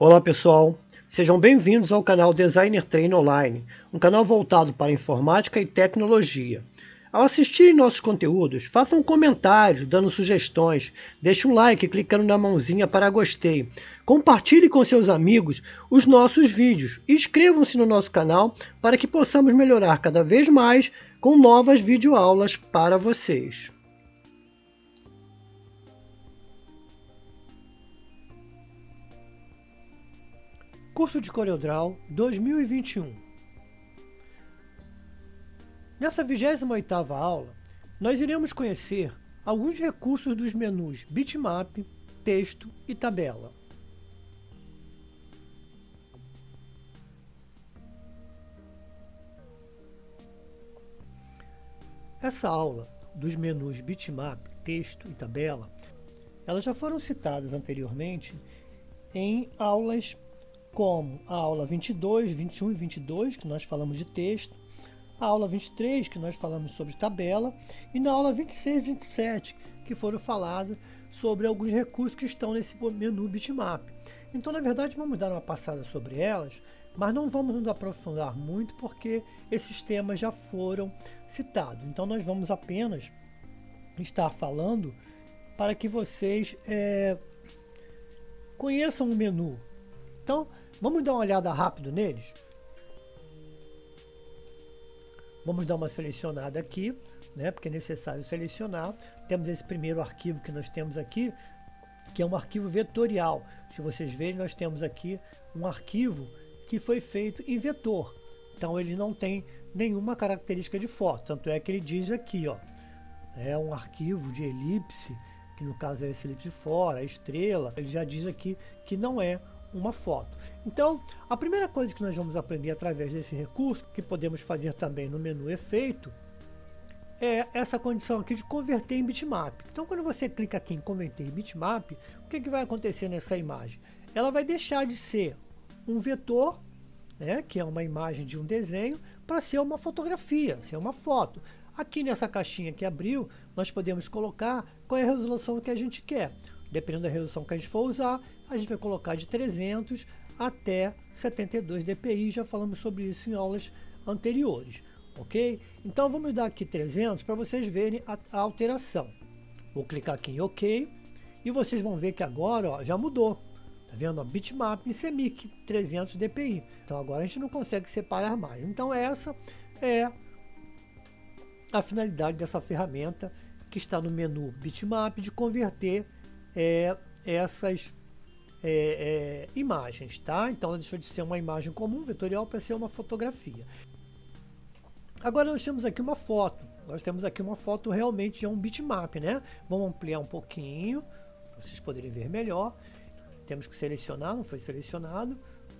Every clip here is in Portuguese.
Olá pessoal, sejam bem-vindos ao canal Designer Trainer Online, um canal voltado para informática e tecnologia. Ao assistirem nossos conteúdos, façam comentários, dando sugestões, deixe um like clicando na mãozinha para gostei, compartilhe com seus amigos os nossos vídeos e inscrevam-se no nosso canal para que possamos melhorar cada vez mais com novas videoaulas para vocês. Curso de CorelDRAW 2021. Nessa 28ª aula, nós iremos conhecer alguns recursos dos menus Bitmap, Texto e Tabela. Essa aula dos menus Bitmap, Texto e Tabela, elas já foram citadas anteriormente em aulas como a aula 22, 21 e 22, que nós falamos de texto, a aula 23, que nós falamos sobre tabela, e na aula 26 e 27, que foram falados sobre alguns recursos que estão nesse menu Bitmap. Então, na verdade, vamos dar uma passada sobre elas, mas não vamos nos aprofundar muito, porque esses temas já foram citados. Então, nós vamos apenas estar falando para que vocês conheçam o menu. Então, vamos dar uma olhada rápido neles? Vamos dar uma selecionada aqui, né? Porque é necessário selecionar. Temos esse primeiro arquivo que nós temos aqui, que é um arquivo vetorial. Se vocês verem, nós temos aqui um arquivo que foi feito em vetor. Então, ele não tem nenhuma característica de foto. Tanto é que ele diz aqui, ó, é um arquivo de elipse, que no caso é esse elipse de fora, a estrela. Ele já diz aqui que não é uma foto. Então, a primeira coisa que nós vamos aprender através desse recurso, que podemos fazer também no menu Efeito, é essa condição aqui de converter em bitmap. Então, quando você clica aqui em converter em bitmap, o que vai acontecer nessa imagem? Ela vai deixar de ser um vetor, né, que é uma imagem de um desenho, para ser uma fotografia, ser uma foto. Aqui nessa caixinha que abriu, nós podemos colocar qual é a resolução que a gente quer. Dependendo da resolução que a gente for usar, a gente vai colocar de 300 até 72 dpi, já falamos sobre isso em aulas anteriores, ok? Então vamos dar aqui 300 para vocês verem a alteração. Vou clicar aqui em OK e vocês vão ver que agora, ó, já mudou. Tá vendo? Ó, bitmap em CMYK 300 dpi. Então agora a gente não consegue separar mais. Então essa é a finalidade dessa ferramenta que está no menu bitmap, de converter essas imagens, tá? Então ela deixou de ser uma imagem comum, vetorial, para ser uma fotografia. Agora nós temos aqui uma foto. Nós temos aqui uma foto realmente de um bitmap, né? Vamos ampliar um pouquinho, para vocês poderem ver melhor. Temos que selecionar, não foi selecionado,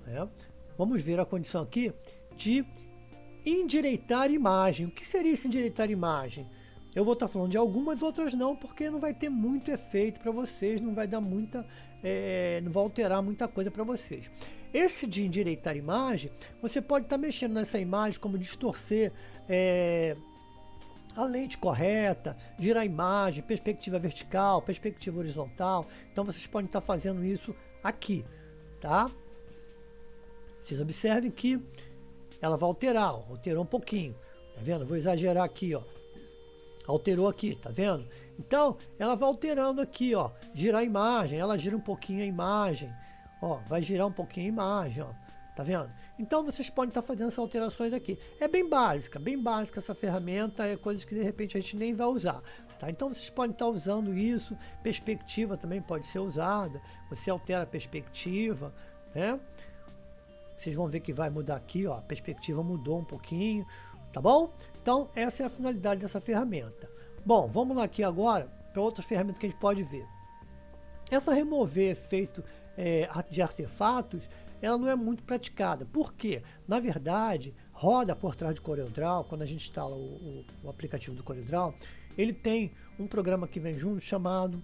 né? Vamos ver a condição aqui de endireitar imagem. O que seria esse endireitar imagem? Eu vou estar falando de algumas, outras não, porque não vai ter muito efeito para vocês, não vai dar muita, não vai alterar muita coisa para vocês. Esse de endireitar imagem, você pode estar mexendo nessa imagem, como distorcer a lente correta, girar a imagem, perspectiva vertical, perspectiva horizontal. Então vocês podem estar fazendo isso aqui, tá? Vocês observem que ela vai alterar, ó, alterou um pouquinho, tá vendo? Vou exagerar aqui, ó. Alterou aqui, tá vendo? Então, ela vai alterando aqui, ó, girar a imagem, ela gira um pouquinho a imagem, ó, vai girar um pouquinho a imagem, ó, tá vendo? Então, vocês podem estar fazendo essas alterações aqui. É bem básica essa ferramenta, é coisas que de repente a gente nem vai usar, tá? Então, vocês podem estar usando isso, perspectiva também pode ser usada, você altera a perspectiva, né? Vocês vão ver que vai mudar aqui, ó, a perspectiva mudou um pouquinho, tá bom? Então, essa é a finalidade dessa ferramenta. Bom, vamos lá aqui agora para outra ferramenta que a gente pode ver. Essa remover efeito de artefatos, ela não é muito praticada. Por quê? Na verdade, roda por trás do CorelDRAW, quando a gente instala o aplicativo do CorelDRAW, ele tem um programa que vem junto chamado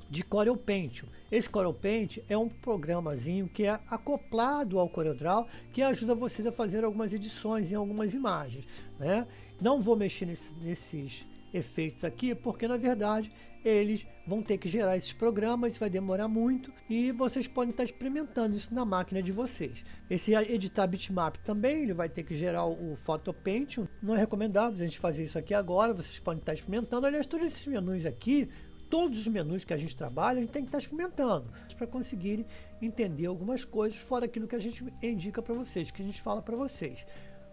de Corel Paint. Esse Corel Paint é um programazinho que é acoplado ao CorelDRAW, que ajuda vocês a fazer algumas edições em algumas imagens, né? Não vou mexer nesses efeitos aqui, porque na verdade eles vão ter que gerar esses programas, isso vai demorar muito e vocês podem estar experimentando isso na máquina de vocês. Esse editar bitmap também, ele vai ter que gerar o PhotoPaint, não é recomendável a gente fazer isso aqui agora, vocês podem estar experimentando. Aliás, todos esses menus aqui, todos os menus que a gente trabalha, a gente tem que estar experimentando para conseguirem entender algumas coisas fora aquilo que a gente indica para vocês, que a gente fala para vocês.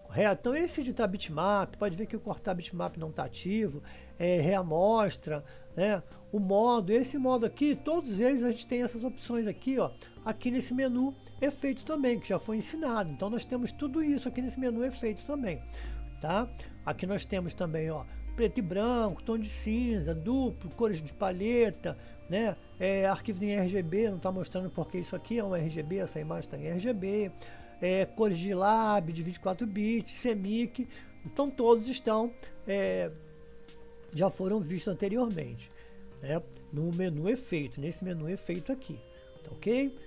Correto? Então esse editar bitmap, pode ver que o cortar bitmap não está ativo, reamostra, né? O modo, esse modo aqui, todos eles a gente tem essas opções aqui, ó, aqui nesse menu efeito também, que já foi ensinado. Então nós temos tudo isso aqui nesse menu efeito também, tá? Aqui nós temos também, ó, preto e branco, tom de cinza, duplo, cores de palheta, né? Arquivos em RGB, não está mostrando porque isso aqui é um RGB, essa imagem está em RGB. Cores de lab, de 24 bits, CMYK, então todos estão, já foram vistos anteriormente, né? No menu efeito, nesse menu efeito aqui, tá ok?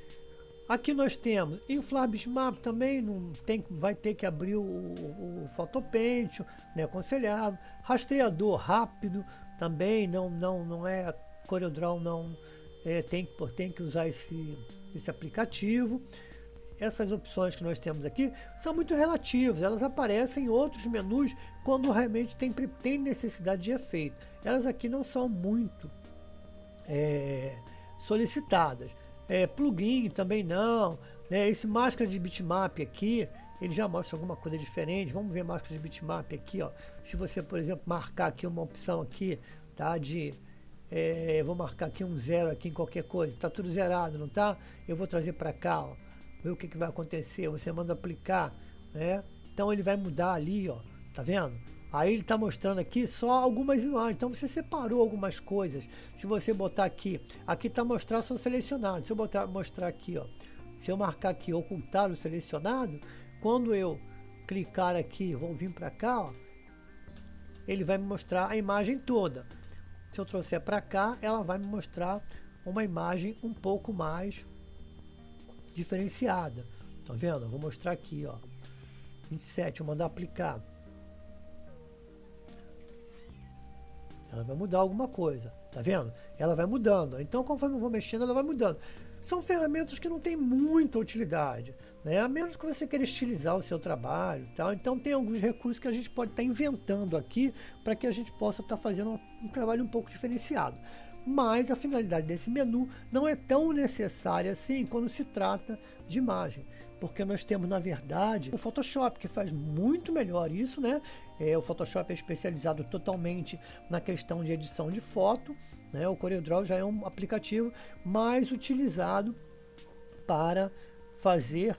Aqui nós temos inflar bitmap também, vai ter que abrir o PhotoPaint, né, aconselhado, rastreador rápido também, não é CorelDRAW, tem que usar esse aplicativo. Essas opções que nós temos aqui são muito relativas, elas aparecem em outros menus quando realmente tem necessidade de efeito. Elas aqui não são muito solicitadas. Plugin também não, né? Esse máscara de bitmap aqui, ele já mostra alguma coisa diferente. Vamos ver máscara de bitmap aqui, ó. Se você, por exemplo, marcar aqui uma opção aqui, tá? Vou marcar aqui um 0 aqui em qualquer coisa, tá tudo zerado, não tá? Eu vou trazer para cá, ó. Ver o que vai acontecer, você manda aplicar, né? Então ele vai mudar ali, ó, tá vendo? Aí ele tá mostrando aqui só algumas imagens, então você separou algumas coisas. Se você botar aqui tá mostrar só selecionado. Se eu mostrar aqui, ó, se eu marcar aqui ocultar o selecionado, quando eu clicar aqui, vou vir para cá, ó, ele vai me mostrar a imagem toda. Se eu trouxer para cá, ela vai me mostrar uma imagem um pouco mais diferenciada, tá vendo? Eu vou mostrar aqui, ó, 27, vou mandar aplicar. Ela vai mudar alguma coisa, tá vendo? Ela vai mudando, então conforme eu vou mexendo, ela vai mudando. São ferramentas que não tem muita utilidade, né? A menos que você queira estilizar o seu trabalho, tá? Então tem alguns recursos que a gente pode estar inventando aqui para que a gente possa estar fazendo um trabalho um pouco diferenciado. Mas a finalidade desse menu não é tão necessária assim quando se trata de imagem, porque nós temos, na verdade, o Photoshop, que faz muito melhor isso, né? O Photoshop é especializado totalmente na questão de edição de foto, né? O CorelDRAW já é um aplicativo mais utilizado para fazer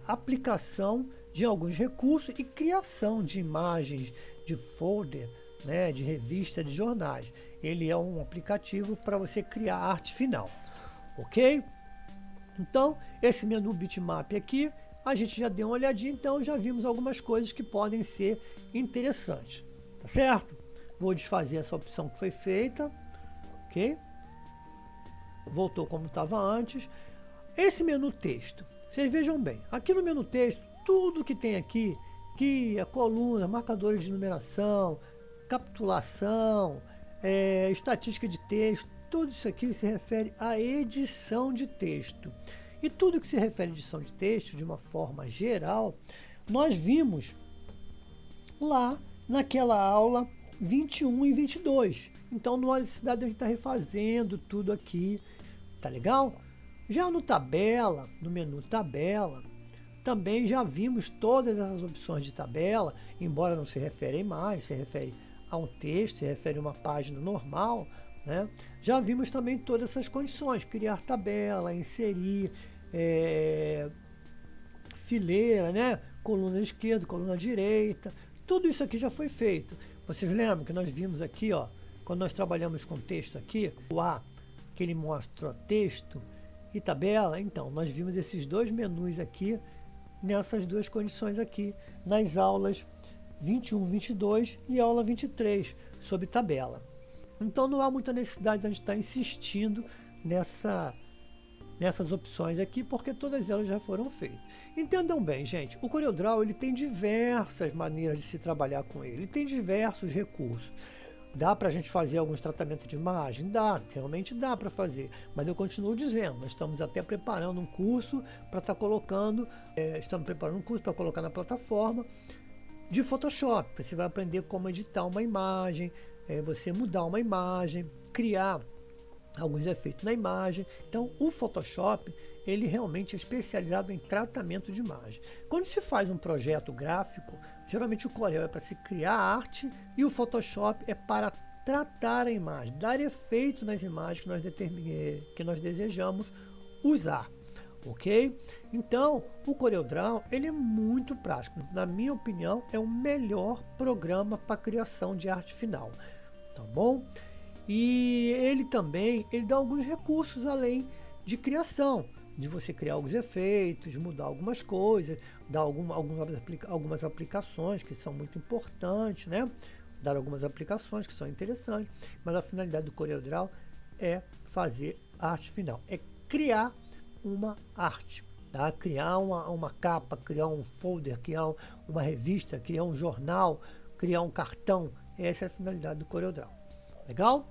aplicação de alguns recursos e criação de imagens, de folder, né, de revista, de jornais. Ele é um aplicativo para você criar arte final, ok? Então, esse menu bitmap aqui, a gente já deu uma olhadinha, então já vimos algumas coisas que podem ser interessantes, tá certo? Vou desfazer essa opção que foi feita, ok? Voltou como estava antes. Esse menu texto, vocês vejam bem, aqui no menu texto, tudo que tem aqui, guia, coluna, marcadores de numeração, capitulação, estatística de texto, tudo isso aqui se refere à edição de texto. E tudo que se refere à edição de texto, de uma forma geral, nós vimos lá naquela aula 21 e 22. Então não há necessidade de a gente estar refazendo tudo aqui, tá legal? Já no tabela, no menu tabela, também já vimos todas essas opções de tabela, embora não se refere a imagem, se refere a um texto, se refere a uma página normal, né? Já vimos também todas essas condições, criar tabela, inserir fileira, né? Coluna esquerda, coluna direita, tudo isso aqui já foi feito. Vocês lembram que nós vimos aqui, ó, quando nós trabalhamos com texto aqui, o A, que ele mostra texto e tabela, então nós vimos esses dois menus aqui, nessas duas condições aqui, nas aulas 21, 22 e aula 23, sobre tabela. Então não há muita necessidade de a gente estar insistindo nessas opções aqui, porque todas elas já foram feitas. Entendam bem, gente, o CorelDRAW ele tem diversas maneiras de se trabalhar com ele, tem diversos recursos. Dá para a gente fazer alguns tratamentos de imagem? Dá, realmente dá para fazer. Mas eu continuo dizendo, nós estamos até preparando um curso para estar colocando, estamos preparando um curso para colocar na plataforma de Photoshop. Você vai aprender como editar uma imagem, você mudar uma imagem, criar alguns efeitos na imagem. Então, o Photoshop, ele realmente é especializado em tratamento de imagem. Quando se faz um projeto gráfico, geralmente o Corel é para se criar arte e o Photoshop é para tratar a imagem, dar efeito nas imagens que nós desejamos usar. Ok? Então, o CorelDRAW, ele é muito prático. Na minha opinião, é o melhor programa para criação de arte final. Tá bom? E ele também, ele dá alguns recursos além de criação, de você criar alguns efeitos, mudar algumas coisas, dar algumas aplicações que são muito importantes, né? Dar algumas aplicações que são interessantes, mas a finalidade do CorelDRAW é fazer arte final, é criar uma arte, tá? Criar uma capa, criar um folder, criar uma revista, criar um jornal, criar um cartão. Essa é a finalidade do CorelDRAW. Legal?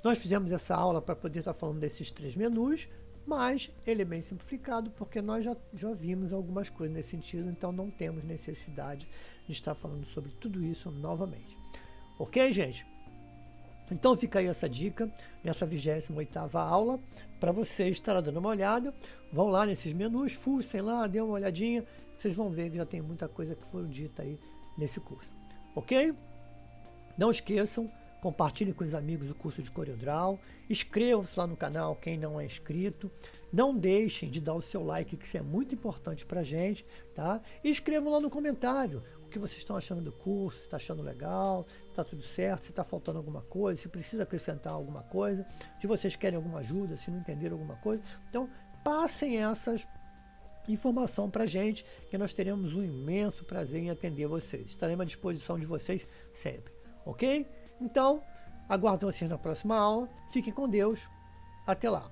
Nós fizemos essa aula para poder estar falando desses 3 menus, mas ele é bem simplificado porque nós já vimos algumas coisas nesse sentido, então não temos necessidade de estar falando sobre tudo isso novamente. Ok, gente? Então fica aí essa dica nessa 28ª aula para você estar dando uma olhada. Vão lá nesses menus, fuçem lá, dê uma olhadinha, vocês vão ver que já tem muita coisa que foi dita aí nesse curso. Ok? Não esqueçam, compartilhem com os amigos o curso de CorelDRAW, inscrevam-se lá no canal quem não é inscrito, não deixem de dar o seu like, que isso é muito importante para a gente, tá? E escrevam lá no comentário o que vocês estão achando do curso, se está achando legal, se está tudo certo, se está faltando alguma coisa, se precisa acrescentar alguma coisa, se vocês querem alguma ajuda, se não entenderam alguma coisa. Então, passem essas informação para a gente, que nós teremos um imenso prazer em atender vocês. Estaremos à disposição de vocês sempre, ok? Então, aguardo vocês na próxima aula. Fiquem com Deus. Até lá.